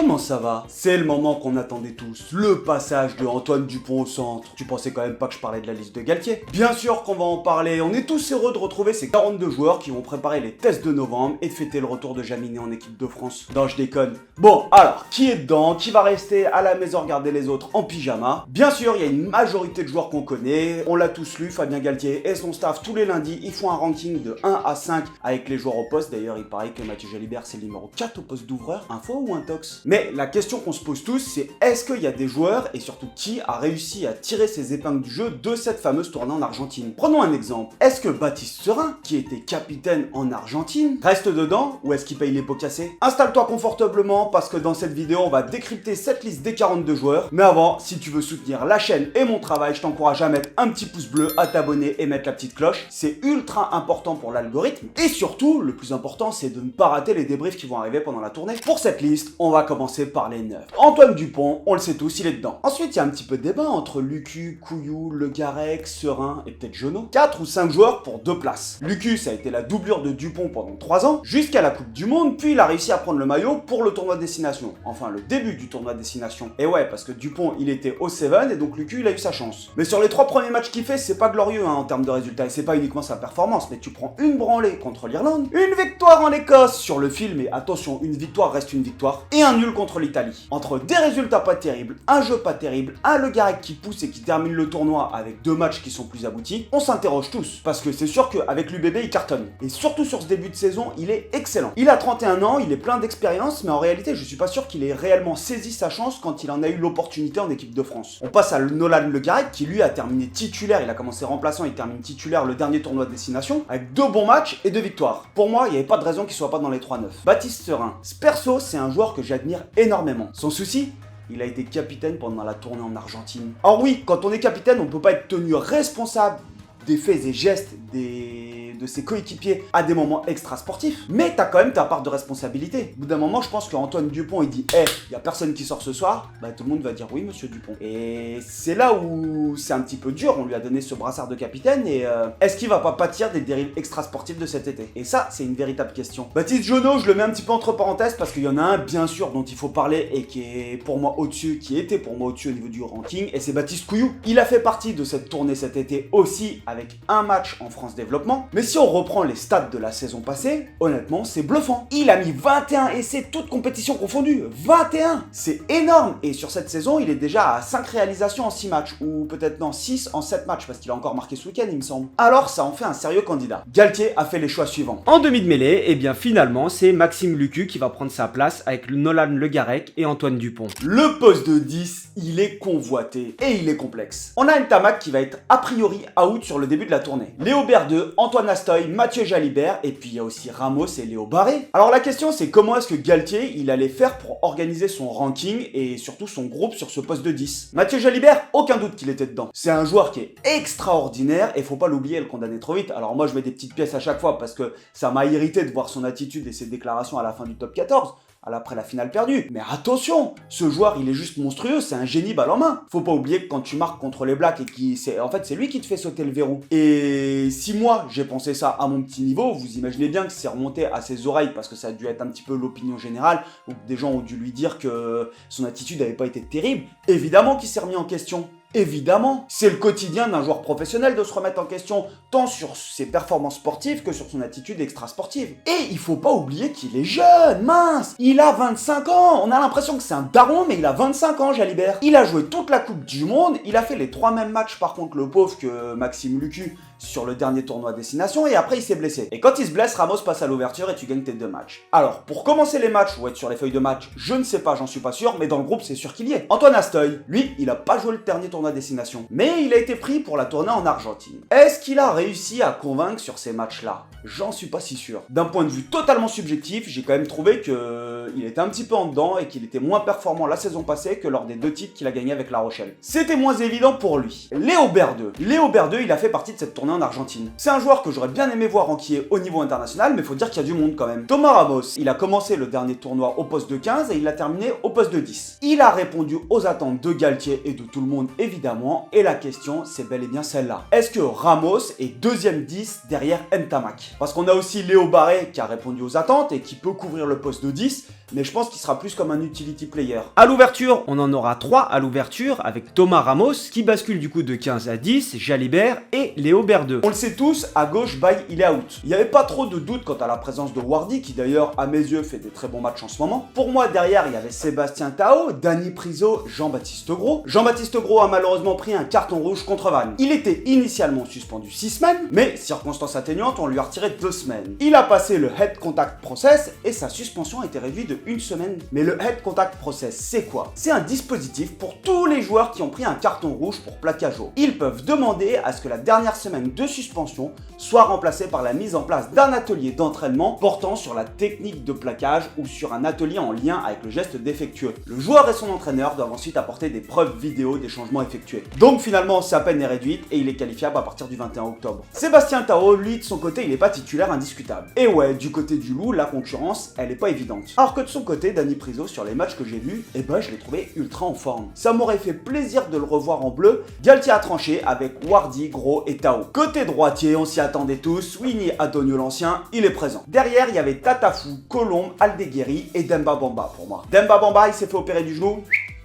comment ça va? C'est le moment qu'on attendait tous, le passage de Antoine Dupont au centre. Tu pensais quand même pas que je parlais de la liste de Galtier? Bien sûr qu'on va en parler, on est tous heureux de retrouver ces 42 joueurs qui vont préparer les tests de novembre et fêter le retour de Jaminet en équipe de France. Non, je déconne. Bon, alors, qui est dedans? Qui va rester à la maison regarder les autres en pyjama? Bien sûr, il y a une majorité de joueurs qu'on connaît, on l'a tous lu, Fabien Galtier et son staff tous les lundis, ils font un ranking de 1 à 5 avec les joueurs au poste. D'ailleurs, il paraît que Mathieu Jalibert c'est le numéro 4 au poste d'ouvreur, info ou intox? Mais la question qu'on se pose tous, c'est est-ce qu'il y a des joueurs, et surtout qui a réussi à tirer ses épingles du jeu de cette fameuse tournée en Argentine? Prenons un exemple. Est-ce que Baptiste Serin, qui était capitaine en Argentine, reste dedans ou est-ce qu'il paye les pots cassés? Installe-toi confortablement parce que dans cette vidéo, on va décrypter cette liste des 42 joueurs. Mais avant, si tu veux soutenir la chaîne et mon travail, je t'encourage à mettre un petit pouce bleu, à t'abonner et mettre la petite cloche. C'est ultra important pour l'algorithme. Et surtout, le plus important, c'est de ne pas rater les débriefs qui vont arriver pendant la tournée. Pour cette liste, on va commencer par les 9. Antoine Dupont, on le sait tous, il est dedans. Ensuite, il y a un petit peu de débat entre Lucu, Couillou, Le Garec, Serin et peut-être Jonot. 4 ou 5 joueurs pour 2 places. Lucu, ça a été la doublure de Dupont pendant 3 ans, jusqu'à la Coupe du Monde, puis il a réussi à prendre le maillot pour le tournoi destination. Enfin, le début du tournoi destination. Et ouais, parce que Dupont, il était au 7 et donc Lucu, il a eu sa chance. Mais sur les 3 premiers matchs qu'il fait, c'est pas glorieux en termes de résultats. Et c'est pas uniquement sa performance, mais tu prends une branlée contre l'Irlande, une victoire en Écosse sur le fil, mais attention, une victoire reste une victoire, et un nul contre l'Italie. Entre des résultats pas terribles, un jeu pas terrible, un Le Garec qui pousse et qui termine le tournoi avec 2 matchs qui sont plus aboutis, on s'interroge tous, parce que c'est sûr qu'avec l'UBB il cartonne. Et surtout sur ce début de saison, il est excellent. Il a 31 ans, il est plein d'expérience, mais en réalité je suis pas sûr qu'il ait réellement saisi sa chance quand il en a eu l'opportunité en équipe de France. On passe à Nolan Le Garec qui lui a terminé titulaire, il a commencé remplaçant, il termine titulaire le dernier tournoi de destination, avec 2 bons matchs et 2 victoires. Pour moi, il n'y avait pas de raison qu'il soit pas dans les 3-9. Baptiste Serin, perso, c'est un joueur que j'admire énormément. Son souci, il a été capitaine pendant la tournée en Argentine. Alors oui, quand on est capitaine, on ne peut pas être tenu responsable des faits et gestes de ses coéquipiers à des moments extra sportifs, mais t'as quand même ta part de responsabilité. Au bout d'un moment, je pense qu'Antoine Dupont il dit y a personne qui sort ce soir, bah tout le monde va dire oui monsieur Dupont. Et c'est là où c'est un petit peu dur, on lui a donné ce brassard de capitaine et est-ce qu'il va pas pâtir des dérives extra sportives de cet été? Et ça, c'est une véritable question. Baptiste Jonot, je le mets un petit peu entre parenthèses parce qu'il y en a un bien sûr dont il faut parler et qui est pour moi au-dessus, qui était pour moi au-dessus au niveau du ranking, et c'est Baptiste Couillou. Il a fait partie de cette tournée cet été aussi avec un match en France Développement, mais si on reprend les stats de la saison passée, honnêtement, c'est bluffant. Il a mis 21 essais, toutes compétitions confondues. 21! C'est énorme! Et sur cette saison, il est déjà à 5 réalisations en 6 matchs, ou peut-être non, 6 en 7 matchs, parce qu'il a encore marqué ce week-end, il me semble. Alors, ça en fait un sérieux candidat. Galtier a fait les choix suivants. En demi de mêlée, et bien finalement, c'est Maxime Lucu qui va prendre sa place avec Nolan Le Garec et Antoine Dupont. Le poste de 10, il est convoité et il est complexe. On a Ntamak qui va être a priori out sur le début de la tournée. Léo Berdeux, Antoine Astoy, Mathieu Jalibert, et puis il y a aussi Ramos et Léo Barré. Alors la question c'est comment est-ce que Galtier il allait faire pour organiser son ranking et surtout son groupe sur ce poste de 10. Mathieu Jalibert, aucun doute qu'il était dedans. C'est un joueur qui est extraordinaire et faut pas l'oublier et le condamner trop vite. Alors moi je mets des petites pièces à chaque fois parce que ça m'a irrité de voir son attitude et ses déclarations à la fin du top 14. Après la finale perdue. Mais attention, ce joueur il est juste monstrueux, c'est un génie balle en main. Faut pas oublier que quand tu marques contre les Blacks et c'est lui qui te fait sauter le verrou. Et si moi j'ai pensé ça à mon petit niveau, vous imaginez bien que c'est remonté à ses oreilles parce que ça a dû être un petit peu l'opinion générale, ou que des gens ont dû lui dire que son attitude n'avait pas été terrible. Évidemment qu'il s'est remis en question. Évidemment, c'est le quotidien d'un joueur professionnel de se remettre en question, tant sur ses performances sportives que sur son attitude extra-sportive. Et il faut pas oublier qu'il est jeune, mince. Il a 25 ans. On a l'impression que c'est un daron, mais il a 25 ans, Jalibert. Il a joué toute la Coupe du Monde. Il a fait les 3 mêmes matchs, par contre, le pauvre, que Maxime Lucu sur le dernier tournoi à destination, et après il s'est blessé. Et quand il se blesse, Ramos passe à l'ouverture et tu gagnes tes 2 matchs. Alors, pour commencer les matchs ou être sur les feuilles de match, je ne sais pas, j'en suis pas sûr, mais dans le groupe, c'est sûr qu'il y est. Antoine Astoy, lui, il a pas joué le dernier tournoi à destination, mais il a été pris pour la tournée en Argentine. Est-ce qu'il a réussi à convaincre sur ces matchs-là? J'en suis pas si sûr. D'un point de vue totalement subjectif, j'ai quand même trouvé qu'il était un petit peu en dedans et qu'il était moins performant la saison passée que lors des 2 titres qu'il a gagné avec La Rochelle. C'était moins évident pour lui. Léo Berdeux, il a fait partie de cette tournée en Argentine. C'est un joueur que j'aurais bien aimé voir enquiller au niveau international, mais faut dire qu'il y a du monde quand même. Thomas Ramos, il a commencé le dernier tournoi au poste de 15 et il l'a terminé au poste de 10. Il a répondu aux attentes de Galtier et de tout le monde évidemment, et la question c'est bel et bien celle-là. Est-ce que Ramos est deuxième 10 derrière Ntamak? Parce qu'on a aussi Léo Barré qui a répondu aux attentes et qui peut couvrir le poste de 10, mais je pense qu'il sera plus comme un utility player. À l'ouverture, on en aura 3 à l'ouverture avec Thomas Ramos qui bascule du coup de 15 à 10, Jalibert et Léo Berdeux. On le sait tous, à gauche, Baye, il est out. Il n'y avait pas trop de doute quant à la présence de Wardy, qui d'ailleurs, à mes yeux, fait des très bons matchs en ce moment. Pour moi, derrière, il y avait Sébastien Tao, Dani Priso, Jean-Baptiste Gros. Jean-Baptiste Gros a malheureusement pris un carton rouge contre Vannes. Il était initialement suspendu 6 semaines, mais circonstance atténuante, on lui a retiré 2 semaines. Il a passé le Head Contact Process et sa suspension a été réduite de 1 semaine. Mais le Head Contact Process, c'est quoi? C'est un dispositif pour tous les joueurs qui ont pris un carton rouge pour plaquage haut. Ils peuvent demander à ce que la dernière semaine de suspension soit remplacée par la mise en place d'un atelier d'entraînement portant sur la technique de plaquage ou sur un atelier en lien avec le geste défectueux. Le joueur et son entraîneur doivent ensuite apporter des preuves vidéo des changements effectués. Donc finalement, sa peine est réduite et il est qualifiable à partir du 21 octobre. Sébastien Tao, lui, de son côté, il n'est pas titulaire indiscutable. Et ouais, du côté du loup, la concurrence, elle est pas évidente. Alors que de son côté, Dani Priso, sur les matchs que j'ai vus, eh ben je l'ai trouvé ultra en forme. Ça m'aurait fait plaisir de le revoir en bleu. Galtier a tranché avec Wardy, Gros et Tao. Côté droitier, on s'y attendait tous, Winnie Adonio l'ancien, il est présent. Derrière, il y avait Tatafou, Colombe, Aldeguerri et Demba Bamba pour moi. Demba Bamba, il s'est fait opérer du genou.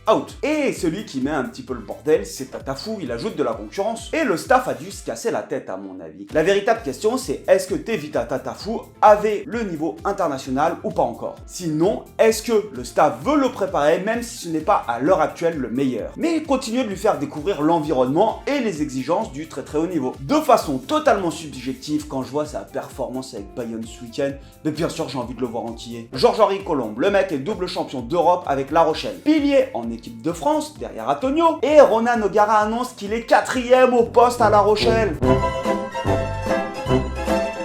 Out. Et celui qui met un petit peu le bordel, c'est Tatafou, il ajoute de la concurrence. Et le staff a dû se casser la tête à mon avis. La véritable question c'est est-ce que Tevita Tatafou avait le niveau international ou pas encore? Sinon, est-ce que le staff veut le préparer même si ce n'est pas à l'heure actuelle le meilleur? Mais continuer de lui faire découvrir l'environnement et les exigences du très très haut niveau. De façon totalement subjective, quand je vois sa performance avec Bayonne ce week-end, mais bien sûr j'ai envie de le voir entier. Georges-Henri Colombe, le mec est double champion d'Europe avec La Rochelle. Pilier en équipe de France, derrière Antonio. Et Ronan O'Gara annonce qu'il est 4e au poste à La Rochelle.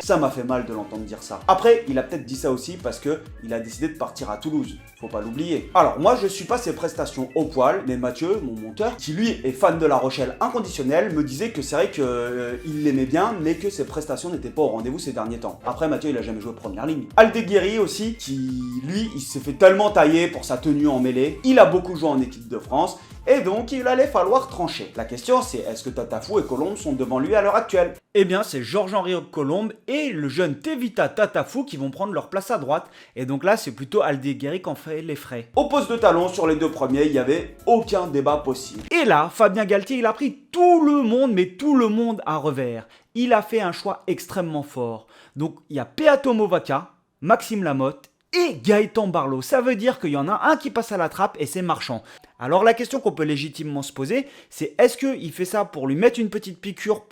Ça m'a fait mal de l'entendre dire ça. Après, il a peut-être dit ça aussi parce que il a décidé de partir à Toulouse. Faut pas l'oublier. Alors, moi, je suis pas ses prestations au poil, mais Mathieu, mon monteur, qui lui est fan de La Rochelle inconditionnel, me disait que c'est vrai qu'il l'aimait bien, mais que ses prestations n'étaient pas au rendez-vous ces derniers temps. Après, Mathieu, il a jamais joué première ligne. Aldeguerri aussi, qui lui, il s'est fait tellement tailler pour sa tenue en mêlée. Il a beaucoup joué en équipe de France. Et donc, il allait falloir trancher. La question, c'est est-ce que Tatafou et Colombe sont devant lui à l'heure actuelle? Eh bien, c'est Georges-Henri Colombe et le jeune Tevita Tatafou qui vont prendre leur place à droite. Et donc là, c'est plutôt Aldeguerri qui en fait les frais. Au poste de talon, sur les 2 premiers, il n'y avait aucun débat possible. Et là, Fabien Galtier, il a pris tout le monde, mais tout le monde à revers. Il a fait un choix extrêmement fort. Donc, il y a Peato Movaca, Maxime Lamotte et Gaëtan Barlow. Ça veut dire qu'il y en a un qui passe à la trappe et c'est Marchand. Alors la question qu'on peut légitimement se poser, c'est est-ce qu'il fait ça pour lui mettre une petite piqûre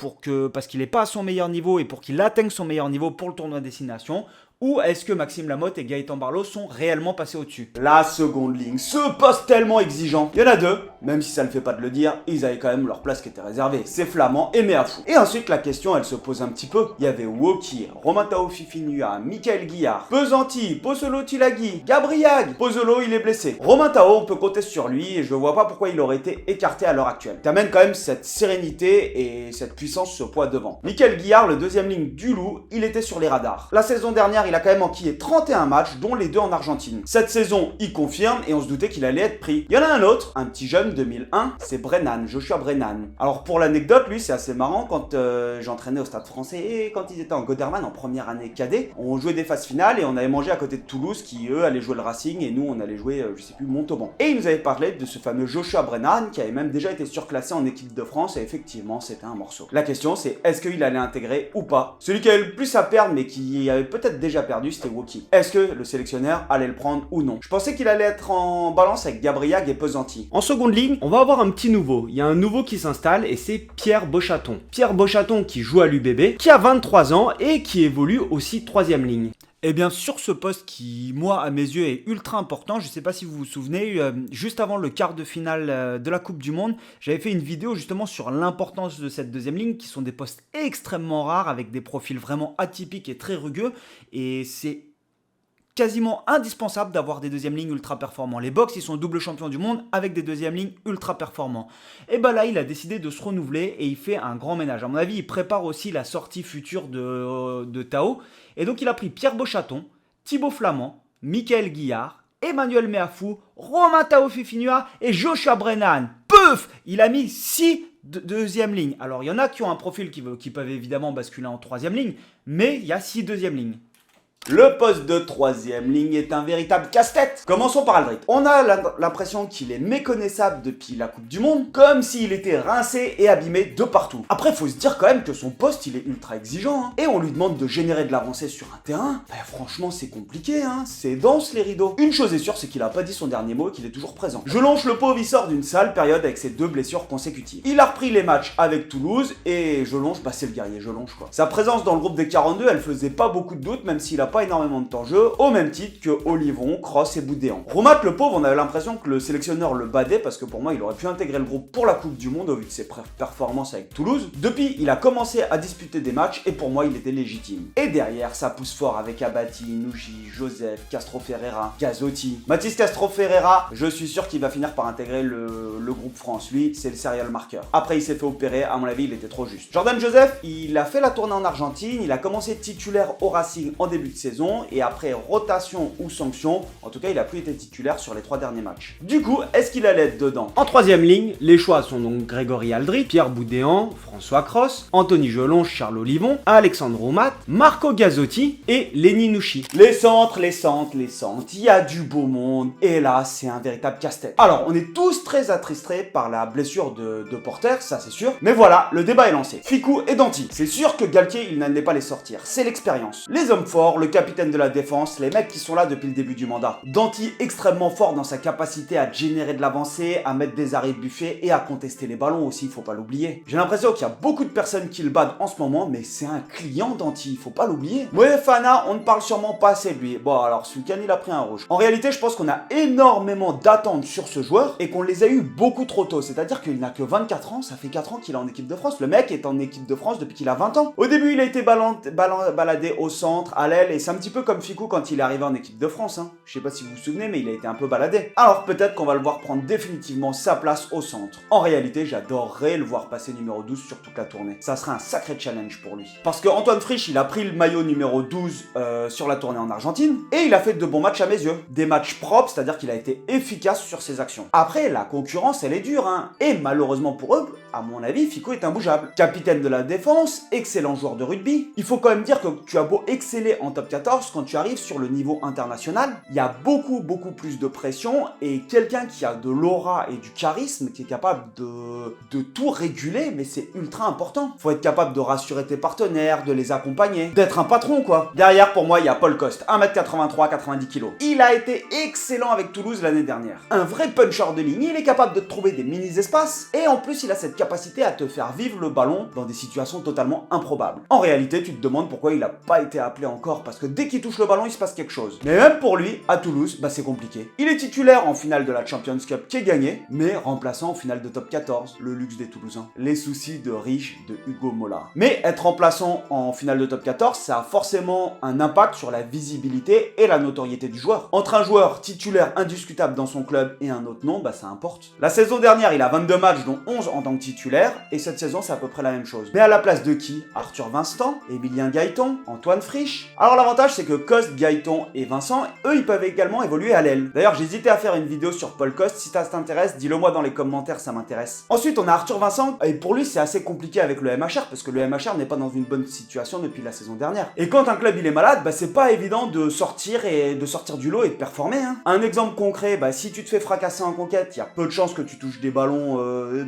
parce qu'il n'est pas à son meilleur niveau et pour qu'il atteigne son meilleur niveau pour le tournoi destination, ou est-ce que Maxime Lamotte et Gaëtan Barlow sont réellement passés au-dessus? La seconde ligne, ce poste tellement exigeant. Il y en a 2, même si ça ne fait pas de le dire, ils avaient quand même leur place qui était réservée. C'est Flamand et Méafou. Et ensuite, la question, elle se pose un petit peu. Il y avait Woki, Romain Tao Fifinua, Michael Guillard, Pesanti, Pozzolo Tilagui, Gabriag. Pozzolo, il est blessé. Romain Tao, on peut compter sur lui et je vois pas pourquoi il aurait été écarté à l'heure actuelle. T'amènes quand même cette sérénité et cette puissance, ce poids devant. Michael Guillard, le deuxième ligne du Loup, il était sur les radars. La saison dernière, il a quand même enquillé 31 matchs, dont les 2 en Argentine. Cette saison, il confirme et on se doutait qu'il allait être pris. Il y en a un autre, un petit jeune 2001, c'est Brennan, Joshua Brennan. Alors pour l'anecdote, lui, c'est assez marrant, quand j'entraînais au Stade Français et quand ils étaient en Goderman en première année cadet, on jouait des phases finales et on avait mangé à côté de Toulouse qui, eux, allaient jouer le Racing et nous, on allait jouer, je sais plus, Montauban. Et il nous avait parlé de ce fameux Joshua Brennan qui avait même déjà été surclassé en équipe de France et effectivement, c'était un morceau. La question, c'est est-ce qu'il allait intégrer ou pas? Celui qui avait le plus à perdre mais qui avait peut-être déjà perdu, c'était Woki. Est-ce que le sélectionneur allait le prendre ou non? Je pensais qu'il allait être en balance avec Gabriag et Pesanti. En seconde ligne, on va avoir un petit nouveau. Il y a un nouveau qui s'installe et c'est Pierre Beauchaton. Pierre Beauchaton qui joue à l'UBB, qui a 23 ans et qui évolue aussi 3e ligne. Et bien sur ce poste qui, moi, à mes yeux, est ultra important, je ne sais pas si vous vous souvenez, juste avant le quart de finale de la Coupe du Monde, j'avais fait une vidéo justement sur l'importance de cette 2e ligne, qui sont des postes extrêmement rares, avec des profils vraiment atypiques et très rugueux, et c'est quasiment indispensable d'avoir des 2e lignes ultra performants. Les Box, ils sont double champions du monde avec des 2e lignes ultra performants. Et bah là, il a décidé de se renouveler et il fait un grand ménage. À mon avis, il prépare aussi la sortie future de Tao. Et donc, il a pris Pierre Beauchaton, Thibaut Flamand, Michael Guillard, Emmanuel Méafou, Romain Tao Fifinua et Joshua Brennan. Peuf! Il a mis 6 2e lignes. Alors, il y en a qui ont un profil qui peuvent évidemment basculer en 3e ligne, mais il y a 6 2e lignes. Le poste de troisième ligne est un véritable casse-tête. Commençons par Aldrit. On a l'impression qu'il est méconnaissable depuis la Coupe du Monde, comme s'il était rincé et abîmé de partout. Après, faut se dire quand même que son poste, il est ultra exigeant, hein. Et on lui demande de générer de l'avancée sur un terrain. Bah, franchement, c'est compliqué, hein. C'est dense les rideaux. Une chose est sûre, c'est qu'il a pas dit son dernier mot et qu'il est toujours présent. Jelonche, le pauvre, il sort d'une sale période avec ses 2 blessures consécutives. Il a repris les matchs avec Toulouse et Jelonche, bah c'est le guerrier Jelonche quoi. Sa présence dans le groupe des 42, elle faisait pas beaucoup de doute, même s'il a pas énormément de temps de jeu, au même titre que Olivon, Cross et Boudéan. Romat, le pauvre, on avait l'impression que le sélectionneur le badait parce que pour moi, il aurait pu intégrer le groupe pour la Coupe du Monde au vu de ses performances avec Toulouse. Depuis, il a commencé à disputer des matchs et pour moi, il était légitime. Et derrière, ça pousse fort avec Abati, Nouji, Joseph, Castro Ferreira, Gazotti. Mathis Castro Ferreira, je suis sûr qu'il va finir par intégrer le groupe France. Lui, c'est le serial marqueur. Après, il s'est fait opérer, à mon avis, il était trop juste. Jordan Joseph, il a fait la tournée en Argentine, il a commencé titulaire au Racing en début de saison et après rotation ou sanction, en tout cas, il a plus été titulaire sur les 3 derniers matchs. Du coup, est-ce qu'il allait être dedans? En troisième ligne, les choix sont donc Grégory Aldrit, Pierre Boudéan, François Cross, Anthony Jelonche, Charles Olivon, Alexandre Roumat, Marco Gazzotti et Lenny Nouchi. Les centres, il y a du beau monde et là, c'est un véritable casse-tête. Alors, on est tous très attristés par la blessure de Porter, ça c'est sûr, mais voilà, le débat est lancé. Ficou et Danty, c'est sûr que Galtier, il n'allait pas les sortir, c'est l'expérience. Les hommes forts, le capitaine de la défense, les mecs qui sont là depuis le début du mandat. Danty extrêmement fort dans sa capacité à générer de l'avancée, à mettre des arrêts de buffet et à contester les ballons aussi, faut pas l'oublier. J'ai l'impression qu'il y a beaucoup de personnes qui le battent en ce moment, mais c'est un client Danty, faut pas l'oublier. Moefana, on ne parle sûrement pas assez de lui. Bon, alors ce week-end, il a pris un rouge. En réalité, je pense qu'on a énormément d'attentes sur ce joueur et qu'on les a eu beaucoup trop tôt. C'est-à-dire qu'il n'a que 24 ans, ça fait 4 ans qu'il est en équipe de France. Le mec est en équipe de France depuis qu'il a 20 ans. Au début, il a été baladé au centre, à l'aile, et c'est un petit peu comme Ficou quand il est arrivé en équipe de France, hein. Je sais pas si vous vous souvenez, mais il a été un peu baladé. Alors peut-être qu'on va le voir prendre définitivement sa place au centre. En réalité, j'adorerais le voir passer numéro 12 sur toute la tournée. Ça serait un sacré challenge pour lui. Parce que Antoine Frisch, il a pris le maillot numéro 12 sur la tournée en Argentine, et il a fait de bons matchs à mes yeux. Des matchs propres, c'est-à-dire qu'il a été efficace sur ses actions. Après, la concurrence, elle est dure, hein. Et malheureusement pour eux, à mon avis, Ficou est imbougeable. Capitaine de la défense, excellent joueur de rugby. Il faut quand même dire que tu as beau exceller en top 14, quand tu arrives sur le niveau international, il y a beaucoup plus de pression et quelqu'un qui a de l'aura et du charisme, qui est capable de tout réguler, mais c'est ultra important. Faut être capable de rassurer tes partenaires, de les accompagner, d'être un patron quoi. Derrière, pour moi, il y a Paul Coste, 1m83, 90 kg. Il a été excellent avec Toulouse l'année dernière. Un vrai puncher de ligne, il est capable de te trouver des mini-espaces et en plus, il a cette capacité à te faire vivre le ballon dans des situations totalement improbables. En réalité, tu te demandes pourquoi il n'a pas été appelé encore, parce que dès qu'il touche le ballon, il se passe quelque chose. Mais même pour lui, à Toulouse, bah c'est compliqué. Il est titulaire en finale de la Champions Cup qui est gagnée, mais remplaçant en finale de top 14, le luxe des Toulousains. Les soucis de riche de Hugo Mola. Mais être remplaçant en finale de top 14, ça a forcément un impact sur la visibilité et la notoriété du joueur. Entre un joueur titulaire indiscutable dans son club et un autre nom, bah ça importe. La saison dernière, il a 22 matchs, dont 11 en tant que titulaire, et cette saison, c'est à peu près la même chose. Mais à la place de qui? Arthur Vincent, Emilien Gaëton, Antoine Frisch. Alors l'avantage, c'est que Coste, Gaëton et Vincent, eux, ils peuvent également évoluer à l'aile. D'ailleurs, j'hésitais à faire une vidéo sur Paul Coste. Si ça t'intéresse, dis-le moi dans les commentaires, ça m'intéresse. Ensuite, on a Arthur Vincent, et pour lui, c'est assez compliqué avec le MHR, parce que le MHR n'est pas dans une bonne situation depuis la saison dernière. Et quand un club, il est malade, bah c'est pas évident de sortir du lot et de performer, hein. Un exemple concret, bah si tu te fais fracasser en conquête, il y a peu de chances que tu touches des ballons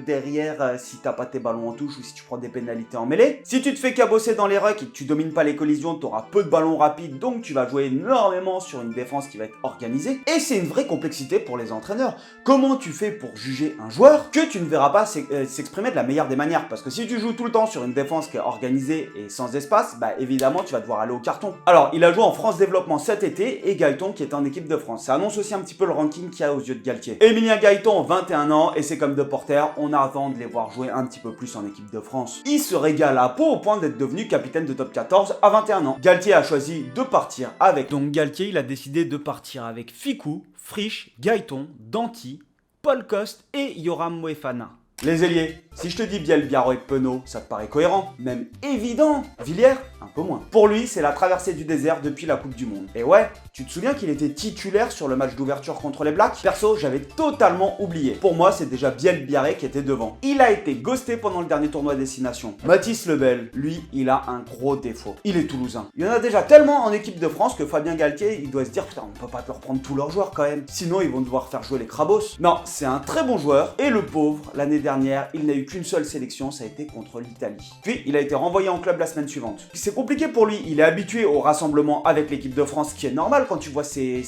derrière si t'as pas tes ballons en touche ou si tu prends des pénalités en mêlée. Si tu te fais cabosser dans les rucks et que tu domines pas les collisions, t'auras peu de ballons rapides, donc tu vas jouer énormément sur une défense qui va être organisée. Et c'est une vraie complexité pour les entraîneurs. Comment tu fais pour juger un joueur que tu ne verras pas s'exprimer de la meilleure des manières? Parce que si tu joues tout le temps sur une défense qui est organisée et sans espace, bah évidemment tu vas devoir aller au carton. Alors il a joué en France Développement cet été et Gaëton qui est en équipe de France. Ça annonce aussi un petit peu le ranking qu'il y a aux yeux de Galtier. Emilien Gaëton, 21 ans, et c'est comme De Porter, on attend de les voir jouer un petit peu plus en équipe de France. Il se régale à peau au point d'être devenu capitaine de top 14 à 21 ans. Galtier a choisi de partir avec. Donc Galtier, il a décidé de partir avec Ficou, Frisch, Gaëton, Danty, Paul Coste et Yoram Moefana. Les ailiers. Si je te dis Biel, Biarro et Penaud, ça te paraît cohérent, même évident. Villiers, un peu moins. Pour lui, c'est la traversée du désert depuis la Coupe du Monde. Et ouais, tu te souviens qu'il était titulaire sur le match d'ouverture contre les Blacks? Perso, j'avais totalement oublié. Pour moi, c'est déjà Biel Biarré qui était devant. Il a été ghosté pendant le dernier tournoi Destination. Mathys Lebel, lui, il a un gros défaut. Il est toulousain. Il y en a déjà tellement en équipe de France que Fabien Galtier, il doit se dire putain, on peut pas leur prendre tous leurs joueurs quand même. Sinon, ils vont devoir faire jouer les crabos. Non, c'est un très bon joueur. Et le pauvre, l'année dernière, il n'a eu qu'une seule sélection, ça a été contre l'Italie. Puis, il a été renvoyé en club la semaine suivante. C'est compliqué pour lui. Il est habitué au rassemblement avec l'équipe de France, ce qui est normal quand tu vois ses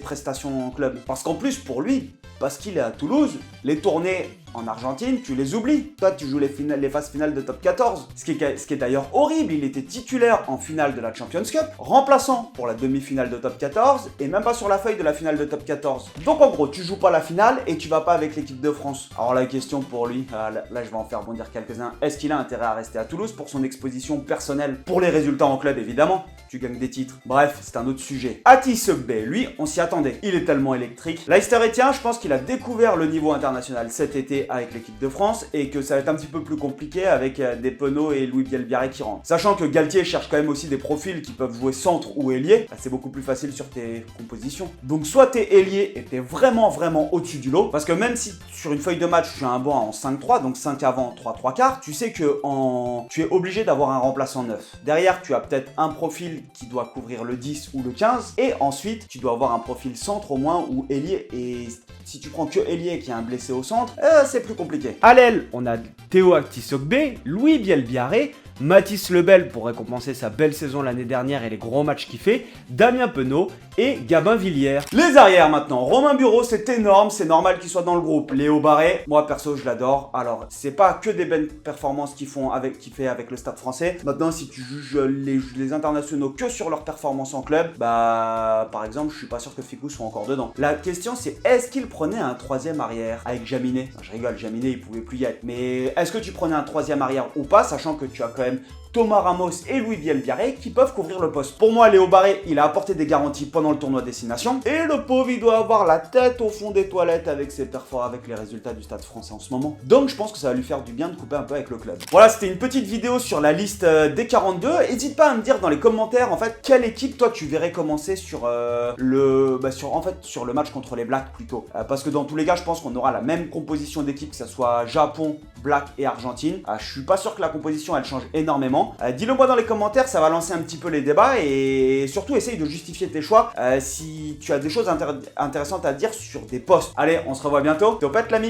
prestations en club. Parce qu'en plus, pour lui, parce qu'il est à Toulouse, les tournées en Argentine, tu les oublies. Toi, tu joues les phases finales de top 14. Ce qui est d'ailleurs horrible, il était titulaire en finale de la Champions Cup, remplaçant pour la demi-finale de top 14, et même pas sur la feuille de la finale de top 14. Donc en gros, tu joues pas la finale et tu vas pas avec l'équipe de France. Alors la question pour lui, là je vais en faire bondir quelques-uns, est-ce qu'il a intérêt à rester à Toulouse pour son exposition personnelle? Pour les résultats en club, évidemment. Tu gagnes des titres. Bref, c'est un autre sujet. Atis Ogbe, lui, on s'y attendait. Il est tellement électrique. Leicester Etienne, je pense qu'il a découvert le niveau international cet été avec l'équipe de France et que ça va être un petit peu plus compliqué avec des Penaud et Louis Biel-Biarré qui rentrent. Sachant que Galtier cherche quand même aussi des profils qui peuvent jouer centre ou ailier, c'est beaucoup plus facile sur tes compositions. Donc soit t'es ailier et t'es vraiment au-dessus du lot, parce que même si sur une feuille de match tu as un banc en 5-3, donc 5 avant, 3 quarts, tu sais que tu es obligé d'avoir un remplaçant neuf. Derrière, tu as peut-être un profil qui doit couvrir le 10 ou le 15, et ensuite tu dois avoir un profil centre au moins ou ailier, et si tu prends que ailier qui a un blessé au centre, c'est plus compliqué. À l'aile, on a Théo Atis Ogbe, Louis Biel-Biarré, Mathys Lebel pour récompenser sa belle saison l'année dernière et les gros matchs qu'il fait, Damien Penaud et Gabin Villiers. Les arrières maintenant, Romain Bureau, c'est énorme, c'est normal qu'il soit dans le groupe. Léo Barré, moi perso je l'adore. Alors c'est pas que des belles performances qu'il fait avec le Stade Français. Maintenant si tu juges les internationaux que sur leurs performances en club, bah par exemple je suis pas sûr que Ficou soit encore dedans. La question c'est est-ce qu'il prenait un troisième arrière avec Jaminet? Je rigole, Jaminet il pouvait plus y être. Mais est-ce que tu prenais un troisième arrière ou pas, sachant que tu as quand même Thomas Ramos et Louis Biel-Biarré qui peuvent couvrir le poste. Pour moi, Léo Barré, il a apporté des garanties pendant le tournoi Destination. Et le pauvre, il doit avoir la tête au fond des toilettes avec ses performances, avec les résultats du Stade Français en ce moment. Donc, je pense que ça va lui faire du bien de couper un peu avec le club. Voilà, c'était une petite vidéo sur la liste des 42. N'hésite pas à me dire dans les commentaires, en fait, quelle équipe, toi, tu verrais commencer sur le match contre les Blacks plutôt. Parce que dans tous les cas, je pense qu'on aura la même composition d'équipe, que ce soit Japon, Black et Argentine. Je suis pas sûr que la composition, elle change énormément. Dis-le moi dans les commentaires, ça va lancer un petit peu les débats et surtout essaye de justifier tes choix si tu as des choses intéressantes à dire sur des posts. Allez, on se revoit bientôt. Topette l'ami.